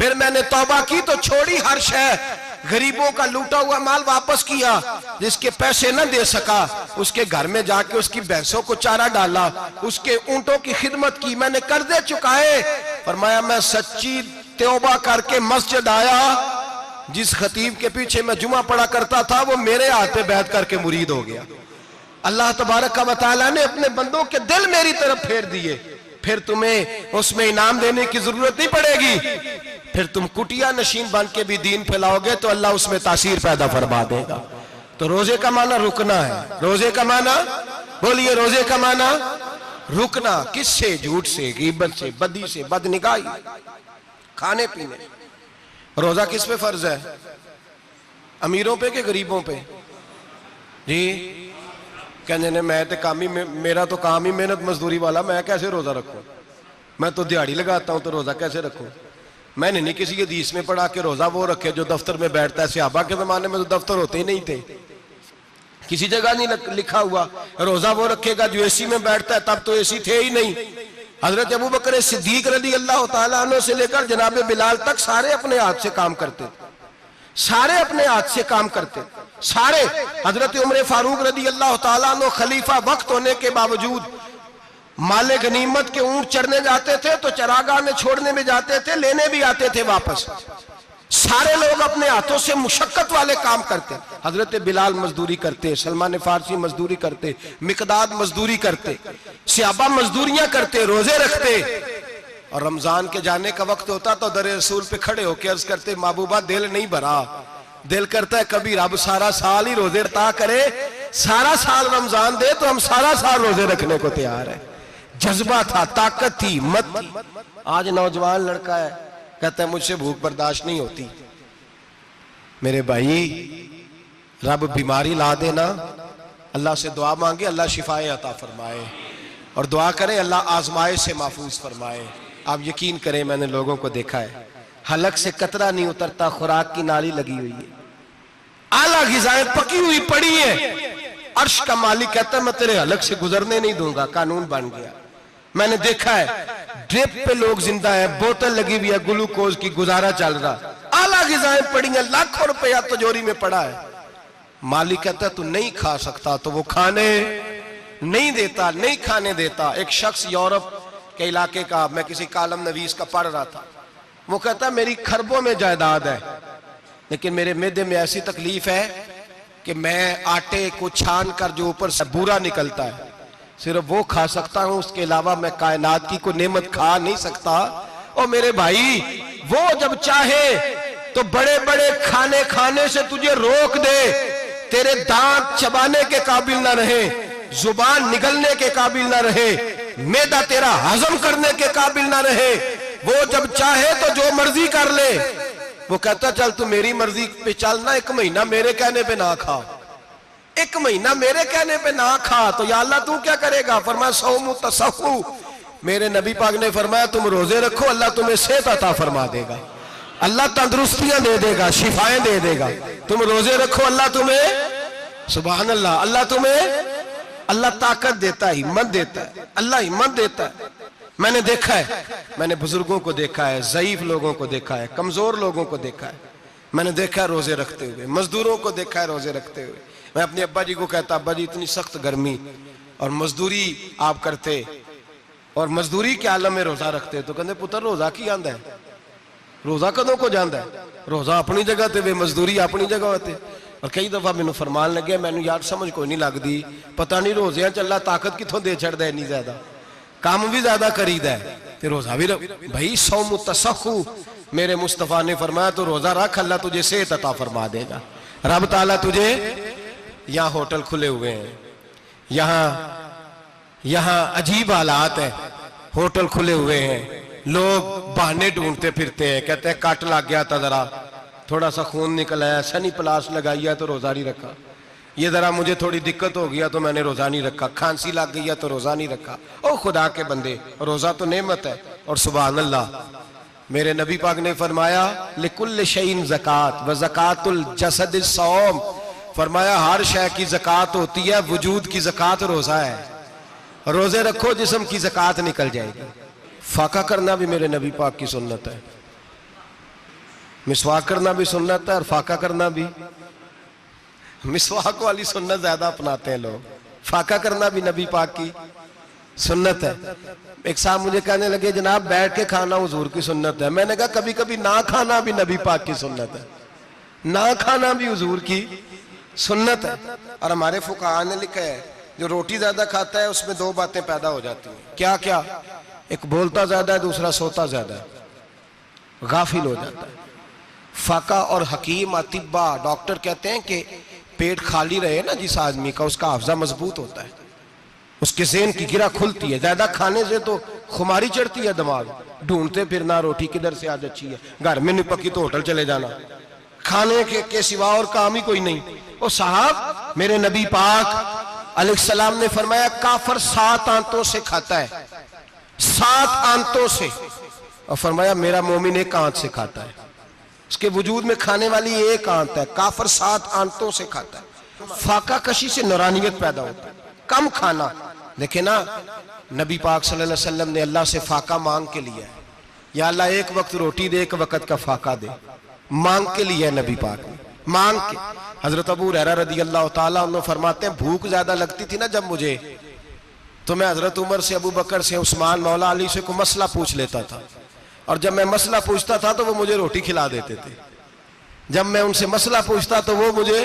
फिर मैंने तौबा की तो छोड़ी हर शय, गरीबों का लूटा हुआ माल वापस किया, जिसके पैसे न दे सका उसके घर में जाके उसकी भैंसों को चारा डाला, उसके ऊंटों की खिदमत की, मैंने कर्जे चुकाए। फरमाया मैं सच्ची तौबा करके मस्जिद आया, जिस खतीब के पीछे मैं जुमा पढ़ा करता था वो मेरे हाथ पे बैठ करके मुरीद हो गया। अल्लाह तबारक व तआला ने अपने बंदों के दिल मेरी तरफ फेर दिए, फिर तुम्हें उसमें इनाम देने की जरूरत नहीं पड़ेगी। फिर तुम कुटिया नशीन बन के भी दीन फैलाओगे तो अल्लाह उसमें तासीर पैदा फरमा देगा। तो रोजे का माना रुकना है। रोजे का माना बोलिए, रोजे का माना रुकना। किससे? झूठ से, गीबत से, बदी से, बदनिगाही, खाने पीने। रोजा किस पे फर्ज है? अमीरों पे कि गरीबों पे? जी कहने ने मैं तो काम ही, मेरा तो काम ही मेहनत मजदूरी वाला, मैं कैसे रोजा रखूं? मैं तो दिहाड़ी लगाता हूं तो रोजा कैसे रखूं? मैंने नहीं किसी हदीस में पढ़ा कि रोजा वो रखे जो दफ्तर में बैठता है। सहाबा के जमाने में तो दफ्तर होते ही नहीं थे, किसी जगह नहीं लिखा हुआ रोजा वो रखेगा जो एसी में बैठता है, तब तो एसी थे ही नहीं। हजरत अबू बकर सिद्दीक रज़ी अल्लाह तआला अन्हु से लेकर जनाब बिलाल तक सारे अपने हाथ से काम करते, सारे अपने हाथ से काम करते, सारे। हजरत उमर फारूक रज़ी अल्लाह तआला अन्हु खलीफा वक्त होने के बावजूद माले गनीमत के ऊंट चरने जाते थे तो चरागाह में छोड़ने में जाते थे, लेने भी आते थे वापस। सारे लोग अपने हाथों से मुशक्कत वाले काम करते। हजरत बिलाल मजदूरी करते, सलमान फारसी मजदूरी करते, मिकदाद मजदूरी करते, सहाबा मजदूरियां करते, रोजे रखते। और रमजान के जाने का वक्त होता तो दर रसूल पे खड़े होकर अर्ज करते, महबूबा दिल नहीं भरा, दिल करता है कभी रब सारा साल ही रोजे अता करे, सारा साल रमजान दे तो हम सारा साल रोजे रखने को तैयार है। जज्बा था, ताकत थी, हिम्मत थी। आज नौजवान लड़का है, कहता है मुझसे भूख बर्दाश्त नहीं होती। मेरे भाई रब बीमारी ला देना, अल्लाह से दुआ मांगे, अल्लाह शिफाए अता फरमाए, और दुआ करें अल्लाह आजमाए से महफूज फरमाए। आप यकीन करें, मैंने लोगों को देखा है हलक से कतरा नहीं उतरता, खुराक की नाली लगी हुई है, आला ग़िज़ाएं पकी हुई पड़ी है। अर्श का मालिक कहता है मैं तेरे हलक से गुजरने नहीं दूंगा, कानून बन गया। मैंने देखा है ड्रिप पे लोग जिंदा है, बोतल लगी हुई है ग्लूकोज की, गुजारा चल रहा, आला ग़िज़ाएं पड़ी हैं, लाखों रुपया तिजोरी में पड़ा है। मालिक कहता है तू नहीं खा सकता तो वो खाने नहीं देता, नहीं खाने देता। एक शख्स यूरोप के इलाके का, मैं किसी कालम नवीस का पढ़ रहा था, वो कहता मेरी खरबों में जायदाद है, लेकिन मेरे मैदे में ऐसी तकलीफ है कि मैं आटे को छान कर जो ऊपर से बूरा निकलता है सिर्फ वो खा सकता हूं, उसके अलावा मैं कायनात की कोई नेमत खा नहीं सकता। और मेरे भाई वो जब चाहे तो बड़े बड़े खाने खाने से तुझे रोक दे, तेरे दांत चबाने के काबिल ना रहे, जुबान निगलने के काबिल ना रहे, मैदा तेरा हजम करने के काबिल ना रहे, वो जब चाहे तो जो मर्जी कर ले। वो कहता चल तू मेरी मर्जी पे चल ना, एक महीना मेरे कहने पे ना खा, एक महीना मेरे कहने पे ना खा, तो या अल्लाह तू क्या करेगा? फरमाया सौमु तसहु, मेरे नबी पाक ने फरमाया तुम रोजे रखो, अल्लाह तुम्हें सेहत अता फरमा देगा, अल्लाह तंदुरुस्तियां दे देगा, शिफाएं दे देगा। तुम रोजे रखो, अल्लाह तुम्हें, सुभान अल्लाह, अल्लाह तुम्हें, अल्लाह ताकत देता है, हिम्मत देता है, अल्लाह हिम्मत देता है। मैंने देखा है, मैंने बुजुर्गों को देखा है, ज़ईफ लोगों को देखा है, कमजोर लोगों को देखा है, मैंने देखा है रोजे रखते हुए, मजदूरों को देखा है रोजे रखते हुए। मैं अपने अब्बा जी को कहता, अब्बा जी इतनी सख्त गर्मी और मजदूरी आप करते और मजदूरी के आलम में रोजा रखते, तो कहते पुत्र रोजा की आंदा है, रोजा कदों को जाता है, रोजा अपनी जगह ते वे मजदूरी अपनी जगह होते। और कई दफा मैनू फरमान लगे, मैनू यार समझ कोई नहीं लगती, पता नहीं रोजिया चला ताकत कितों दे छड़दा इन्नी ज्यादा, काम भी ज्यादा करीदा है ते रोजा भी भाई। सौमु तसहु, मेरे मुस्तफा ने फरमाया तो रोजा रख, अल्लाह तुझे सेहत अता फरमा देगा। रब ताला तुझे, यहाँ होटल खुले हुए हैं, यहाँ अजीब हालात है, होटल खुले हुए हैं, लोग बहाने ढूंढते फिरते हैं, कहते हैं कट लग गया था, जरा थोड़ा सा खून निकल आया, सनी प्लास लगाई है तो रोजा नहीं रखा, ये जरा मुझे थोड़ी दिक्कत हो गया तो मैंने रोजा नहीं रखा, खांसी लग गई है तो रोजा नहीं रखा। ओ खुदा के बंदे, रोजा तो नेमत है। और सुभान अल्लाह, मेरे नबी पाक ने फरमाया लिकुल्ल शैइन ज़कात व ज़कातुल जसद सौम, फरमाया हर शय की ज़कात होती है, वजूद की ज़कात रोजा है, रोजे रखो जिस्म की ज़कात निकल जाएगी। फाका करना भी मेरे नबी पाक की सुन्नत है। मिसवाक करना भी सुन्नत है और फाका करना भी। मिसवाक वाली सुन्नत ज्यादा अपनाते हैं लोग, फाका करना भी नबी पाक की सुन्नत है। एक साहब मुझे कहने लगे जनाब बैठ के खाना हुजूर की सुन्नत है। मैंने कहा कभी कभी ना खाना भी नबी पाक की सुन्नत है, ना खाना भी हुजूर की सुन्नत है। और हमारे फुकाहा ने लिखा है जो रोटी ज्यादा खाता है उसमें दो बातें पैदा हो जाती हैं। क्या क्या? एक बोलता ज्यादा है, दूसरा सोता ज्यादा है, गाफिल हो जाता है। फाका और हकीम अतिब्बा डॉक्टर कहते हैं कि पेट खाली रहे ना जिस आदमी का, उसका हाफजा मजबूत होता है, उसके ज़हन की गिरा खुलती है। ज्यादा खाने से तो खुमारी चढ़ती है, दिमाग ढूंढते फिरना रोटी किधर से आज अच्छी है, घर में नहीं पकी तो होटल चले जाना, खाने के सिवा और काम ही कोई नहीं। ओ साहब मेरे नबी पाक अलैहिस्सलाम ने फरमाया काफर 7 आंतों से खाता है, 7 आंतों से, और फरमाया मेरा मोमिन 1 आंत से खाता है। उसके वजूद में खाने वाली 1 आंत है, काफर 7 आंतों से खाता है। फाका कशी से नूरानियत पैदा होता है, कम खाना। देखे ना नबी पाक सल्लल्लाहु अलैहि वसल्लम ने अल्लाह से फाका मांग के लिया है, या अल्लाह 1 वक्त रोटी दे, 1 वक्त का फाका दे, मांग के लिया है नबी पाक ने, मांग के। हजरत अबू हुरैरा रदी अल्लाह ताला अन्हु फरमाते हैं भूख ज्यादा लगती थी ना जब मुझे, तो मैं हजरत उमर से, अबू बकर से, उस्मान, मौला अली से कोई मसला पूछ लेता था, और जब मैं मसला पूछता था तो वो मुझे रोटी खिला देते थे। जब मैं उनसे मसला पूछता तो वो मुझे,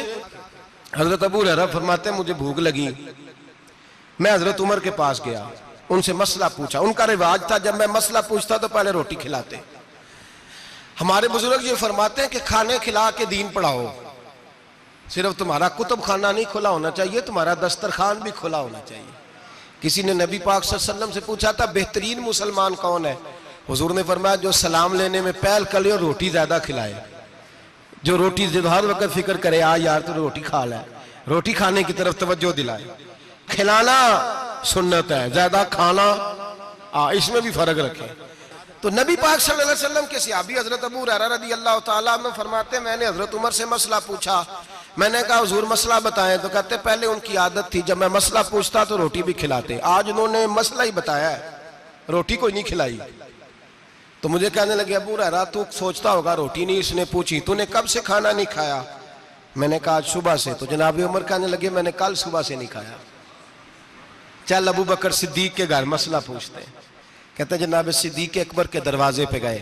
हजरत अबू हुरैरा फरमाते हैं मुझे भूख लगी, मैं हजरत उमर के पास गया, उनसे मसला पूछा। उनका रिवाज था जब मैं मसला पूछता तो पहले रोटी खिलाते। हमारे बुजुर्ग ये फरमाते हैं कि खाने खिला के दीन पढ़ाओ। सिर्फ तुम्हारा कुतुब खाना नहीं खुला होना चाहिए, तुम्हारा दस्तरखान भी खुला होना चाहिए। किसी ने नबी पाक सल्लल्लाहु अलैहि वसल्लम से पूछा था बेहतरीन मुसलमान कौन है? हुजूर ने फरमाया जो सलाम लेने में पहल करे और रोटी ज्यादा खिलाए, जो रोटी हर वक्त फिक्र करे आ यार तो रोटी खा ले, रोटी खाने की तरफ तवज्जो दिलाए। खिलाना सुन्नत है, ज्यादा खाना इसमें भी फर्क रखे। तो नबी पाक सल्लल्लाहु अलैहि वसल्लम के सहाबी हजरत अबू हुरैरा रदी अल्लाह ताला अन्हु फरमाते मैंने हजरत उमर से मसला पूछा। मैंने कहा हुजूर मसला बताएं, तो कहते पहले उनकी आदत थी जब मैं मसला पूछता तो रोटी भी खिलाते, आज उन्होंने मसला ही बताया है, रोटी कोई नहीं खिलाई। तो मुझे कहने लगे अबू हुरैरा तू सोचता होगा रोटी नहीं इसने पूछी, तूने कब से खाना नहीं खाया? मैंने कहा आज सुबह से। तो जनाब उमर कहने लगे मैंने कल सुबह से नहीं खाया। चल अबू बकर सिद्दीक के घर मसला पूछते हैं। कहते जनाब सिद्दीक अकबर के दरवाजे पे गए,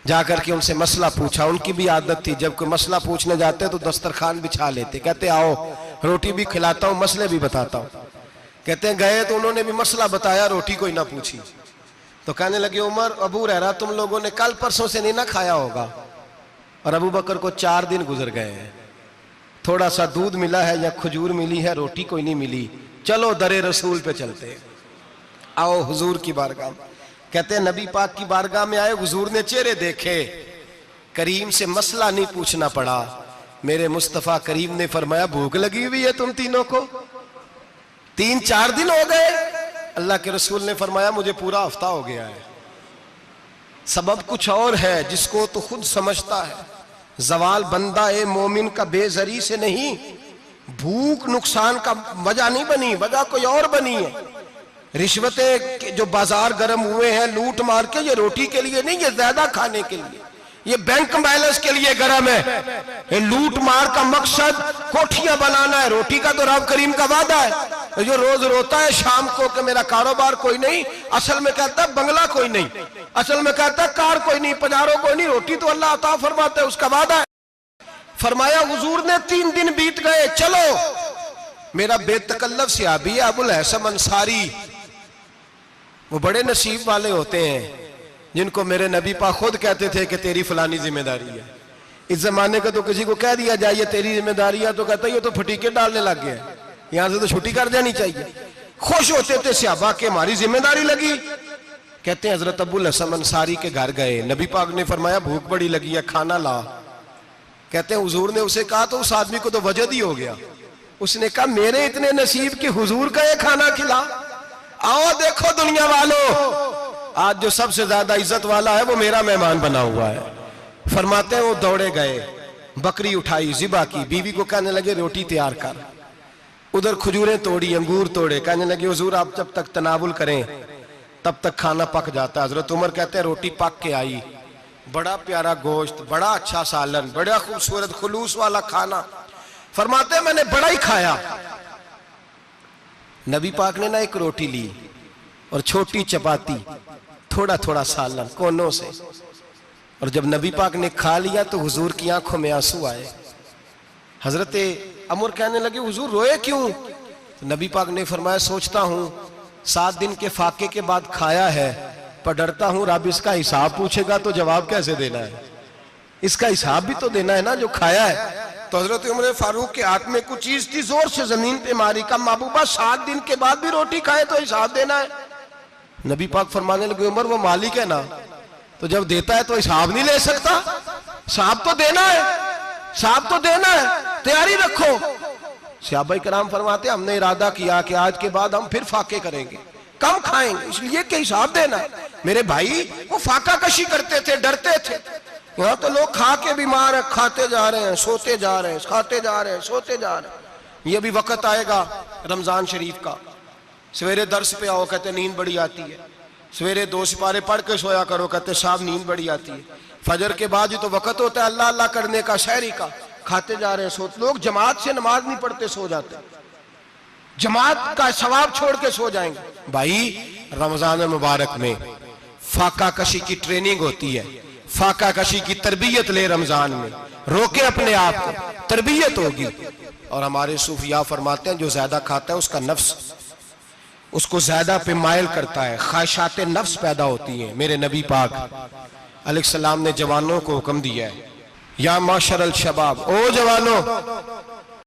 जाकर के उनसे मसला पूछा। उनकी भी आदत थी जब कोई मसला पूछने जाते तो दस्तरखान बिछा लेते, कहते आओ रोटी भी खिलाता हूँ मसले भी बताता हूँ। कहते हैं गए तो उन्होंने भी मसला बताया, रोटी कोई ना पूछी। तो कहने लगे उमर अबू हुरैरा तुम लोगों ने कल परसों से नहीं ना खाया होगा। और अबू बकर को 4 दिन गुजर गए हैं, थोड़ा सा दूध मिला है या खजूर मिली है, रोटी कोई नहीं मिली। चलो दरे रसूल पे चलते, आओ हुजूर की बारगाह। कहते हैं नबी पाक की बारगाह में आए, हुजूर ने चेहरे देखे, करीम से मसला नहीं पूछना पड़ा। मेरे मुस्तफा करीम ने फरमाया भूख लगी हुई है तुम तीनों को, 3-4 दिन हो गए। अल्लाह के रसूल ने फरमाया मुझे पूरा हफ्ता हो गया है। सबब कुछ और है जिसको तो खुद समझता है। जवाल बंदा ए मोमिन का बेजरी से नहीं, भूख नुकसान का वजह नहीं बनी, वजह कोई और बनी है। रिश्वतें जो बाजार गर्म हुए हैं लूट मार के, ये रोटी के लिए नहीं, ये ज्यादा खाने के लिए, ये बैंक बैलेंस के लिए गर्म है। ये लूट मार का मकसद कोठियां बनाना है, रोटी का तो रब करीम का वादा है। जो रोज रोता है शाम को कि मेरा कारोबार कोई नहीं, असल में कहता है बंगला कोई नहीं, असल में कहता है कार कोई नहीं, पधारो कोई नहीं, रोटी तो अल्लाह अता फरमाता है, उसका वादा है। फरमाया हुजूर ने 3 दिन बीत गए, चलो। मेरा बेतकल्लफ सहाबी है अबुल हसन अंसारी, वो बड़े नसीब वाले होते हैं जिनको मेरे नबी पाक खुद कहते थे कि तेरी फलानी जिम्मेदारी है। इस जमाने का तो किसी को कह दिया जाए ये तेरी जिम्मेदारी है तो कहता है ये तो फटीके डालने लग गया, यहां से तो छुट्टी कर जानी चाहिए। खुश होते थे सहाबा के हमारी जिम्मेदारी लगी। कहते हैं हजरत अबुल हसन अंसारी के घर गए, नबी पाक ने फरमाया भूख बड़ी लगी है खाना ला। कहते हैं हुजूर ने उसे कहा तो उस आदमी को तो वजद ही हो गया। उसने कहा मेरे इतने नसीब कि हुजूर का ये खाना खिला। आओ देखो दुनिया वालों, आज जो सबसे ज्यादा इज्जत वाला है वो मेरा मेहमान बना हुआ है। फरमाते हैं वो दौड़े गए, बकरी उठाई, जिबा की, बीवी को कहने लगे रोटी तैयार कर। उधर खजूरें तोड़ी, अंगूर तोड़े, कहने लगे हुजूर आप जब तक तनावुल करें तब तक खाना पक जाता है। हजरत उमर कहते हैं रोटी पक के आई, बड़ा प्यारा गोश्त, बड़ा अच्छा सालन, बड़ा खूबसूरत खुलूस वाला खाना। फरमाते मैंने बड़ा ही खाया। नबी पाक ने ना एक रोटी ली और छोटी चपाती, थोड़ा थोड़ा सालन कोनों से, और जब नबी पाक ने खा लिया तो हुजूर की आंखों में आंसू आए। हजरत अमर कहने लगे हुजूर रोए क्यों? तो नबी पाक ने फरमाया सोचता हूं 7 दिन के फाके के बाद खाया है, पर डरता हूं रब इसका हिसाब पूछेगा तो जवाब कैसे देना है, इसका हिसाब भी तो देना है ना जो खाया है। तो हजरत उमर फारूक के हाथ में कुछ चीज थी, जोर से जमीन पे मारी, का महबूबा 7 दिन के बाद भी रोटी खाए तो हिसाब देना है। नबी पाक फरमाने लगे उमर वो मालिक है ना, तो जब देता है तो हिसाब नहीं ले सकता, हिसाब तो देना है, हिसाब तो देना है, तैयारी रखो। सहाबा कराम फरमाते हमने इरादा किया कि आज के बाद हम फिर फाके करेंगे, कम खाएंगे, इसलिए कि हिसाब देना है। मेरे भाई वो फाका कशी करते थे, डरते थे। यहाँ तो लोग खा के बीमार है, खाते जा रहे हैं, सोते जा रहे हैं, खाते जा रहे हैं, सोते जा रहे हैं। ये भी वक्त आएगा रमजान शरीफ का, सवेरे दर्स पे आओ कहते नींद बड़ी आती है, सवेरे 2 सिपारे पढ़ के सोया करो कहते साहब नींद बड़ी आती है। फजर के बाद ही तो वक्त होता है अल्लाह अल्लाह करने का, शहरी का, खाते जा रहे हैं, सोते। लोग जमात से नमाज नहीं पढ़ते, सो जाते, जमात का सवाब छोड़ के सो जाएंगे। भाई रमजान मुबारक में फाका कशी की ट्रेनिंग होती है, फाका कशी की तरबियत ले, रमजान में रोके अपने आप को, तरबियत होगी। और हमारे सूफिया फरमाते हैं जो ज्यादा खाता है उसका नफ्स उसको ज्यादा पे मायल करता है, ख्वाहिशात नफ्स पैदा होती हैं। मेरे नबी पाक अलैहिस्सलाम ने जवानों को हुक्म दिया है या माशरल शबाब, ओ जवानों